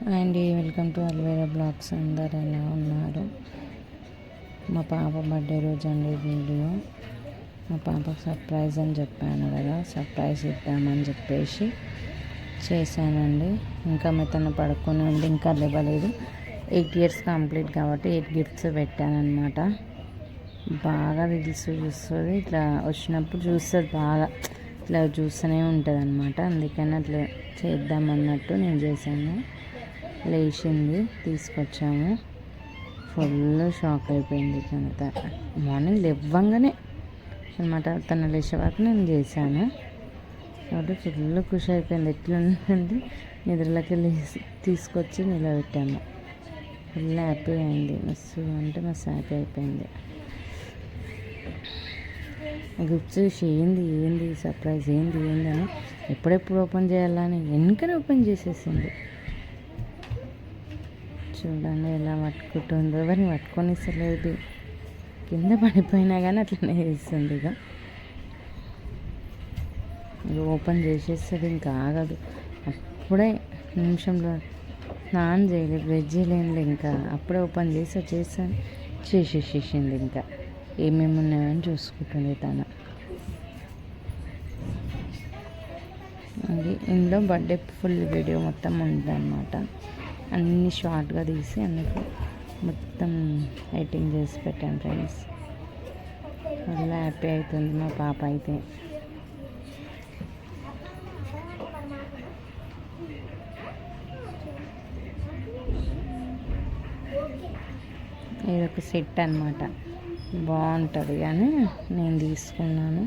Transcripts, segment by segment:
And welcome to Alvera blogs. అందరు ఎలా ఉన్నారు? మా పాప బర్త్డే రోజు అండి వీడియో. మా పాపకు సర్ప్రైజ్ అని చెప్పాను కదా, సర్ప్రైజ్ ఇద్దామని చెప్పేసి చేశానండి. ఇంకా మెత్తన పడుకొని ఉండి ఇంకా లేవలేదు. 8 years కంప్లీట్ కాబట్టి 8 gifts పెట్టానమాట. బాగా రీల్స్ చూస్తుంది, ఇట్లా వచ్చినప్పుడు చూస్తుంది, బాగా ఇట్లా చూస్తూనే ఉంటుంది అనమాట. అందుకని అట్లా చేద్దామన్నట్టు నేను చేశాను. లేచింది, తీసుకొచ్చాము. ఫుల్ షాక్ అయిపోయింది తనంత. మార్నింగ్ లేవ్వంగానే అనమాట, తను లేచే వరకు నేను చేశాను కాబట్టి ఫుల్ ఖుషి అయిపోయింది. ఎట్లుందంటే నిద్రలోకి లేచి తీసుకొచ్చి నిలబెట్టాము. ఫుల్ హ్యాపీ అయింది. మస్తు అంటే మస్తు హ్యాపీ అయిపోయింది. గిఫ్ట్స్ చూసి ఏంది సర్ప్రైజ్ ఏంది అని ఎప్పుడెప్పుడు ఓపెన్ చేయాలని వెనుకనే ఓపెన్ చేసేసింది. చూడండి ఎలా పట్టుకుంటుందో, ఎవరిని పట్టుకొని ఇస్తలేదు. కింద పడిపోయినా కానీ అట్లనే వేస్తుంది. ఇక ఓపెన్ చేసేస్తుంది, ఇంకా ఆగదు. అప్పుడే నిమిషంలో స్నానం చేయలేదు, బ్రష్ చేయలేదు, ఇంకా అప్పుడే ఓపెన్ చేసేసింది. ఇంకా ఏమేమి ఉన్నాయని చూసుకుంటుంది తను. అది ఇందులో బర్త్డే ఫుల్ వీడియో మొత్తం ఉందన్నమాట. అన్నీ షార్ట్గా తీసి అందుకు మొత్తం ఎడిటింగ్ చేసి పెట్టాను ఫ్రెండ్స్. ఫుల్ హ్యాపీ అవుతుంది మా పాప అయితే. ఇదొక సెట్ అనమాట, బాగుంటుంది కానీ నేను తీసుకున్నాను.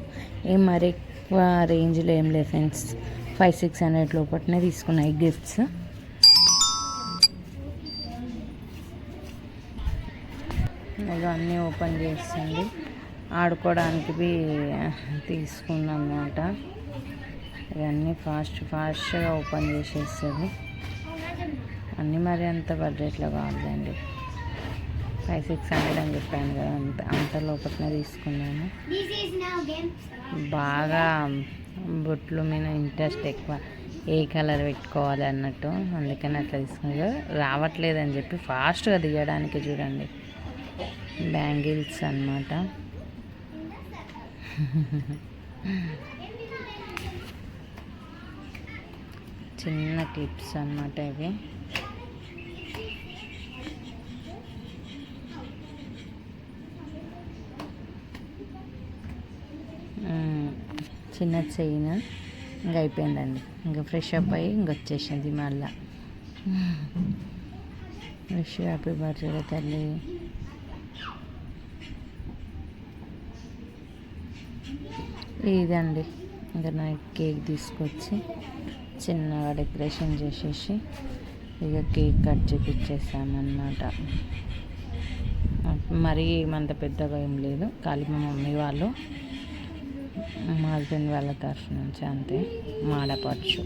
ఏం మరి ఎక్కువ రేంజ్లో ఏం లేదు ఫ్రెండ్స్, 500-600 లోపలనే తీసుకున్నాయి గిఫ్ట్స్. అన్నీ ఓపెన్ చేస్తుంది, ఆడుకోవడానికి తీసుకున్నాం అన్నమాట. ఇవన్నీ ఫాస్ట్గా ఓపెన్ చేసేస్తుంది. అన్నీ మరి అంత బడ్జెట్లో కావాలండి, 500-600 అని చెప్పాను కదా, అంత లోపలనే తీసుకున్నాను. బాగా బొట్లు మీద ఇంట్రెస్ట్ ఎక్కువ, ఏ కలర్ పెట్టుకోవాలి అన్నట్టు, అందుకని అట్లా తీసుకున్నాను. రావట్లేదని చెప్పి ఫాస్ట్గా దిగడానికి చూడండి, బ్యాంగిల్స్ అన్నమాట. చిన్న క్లిప్స్ అన్నమాట ఇవి. చిన్న చైన్ ఇంకా అయిపోయిందండి. ఇంకా ఫ్రెష్ అప్ అయ్యి ఇంకొచ్చేసింది మళ్ళా. ఫ్రెష్ హ్యాపీ బర్త్డే తల్లి. ఇదండి ఇంకా నైట్ కేక్ తీసుకొచ్చి చిన్నగా డెకరేషన్ చేసేసి ఇక కేక్ కట్ చేపించేసామన్నమాట. మరీ ఏమంత పెద్దగా ఏం లేదు, ఖాళీ మా మమ్మీ వాళ్ళు, మా హస్బెండ్ వాళ్ళ తరఫు నుంచి అంతే, మాడపడుచు.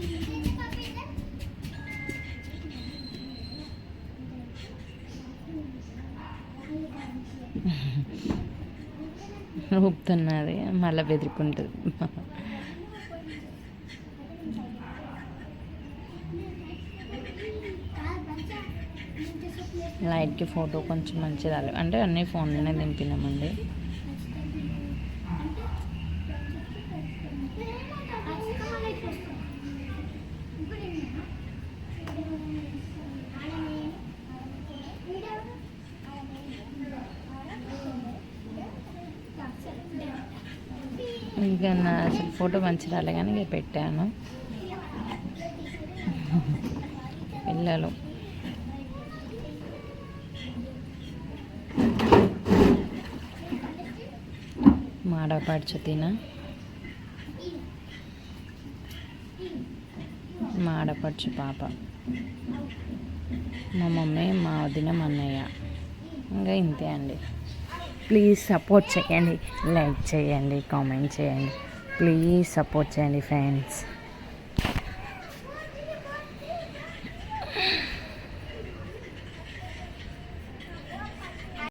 ఊపుతున్నది, మళ్ళీ బెదిరికుంటుంది. లైట్కి ఫోటో కొంచెం మంచిది రాలేదు అంటే అన్నీ ఫోన్లోనే దింపినామండి. ఇంకా నా అసలు ఫోటో మంచి రాలే కానీ ఇక పెట్టాను. పిల్లలు మాడపడుచు మాడపడుచు పాప, మా మమ్మీ, మా వదిన, మా అన్నయ్య. ఇంకా ఇంతే అండి. ప్లీజ్ సపోర్ట్ చేయండి, లైక్ చేయండి, కామెంట్ చేయండి, ప్లీజ్ సపోర్ట్ చేయండి ఫ్రెండ్స్.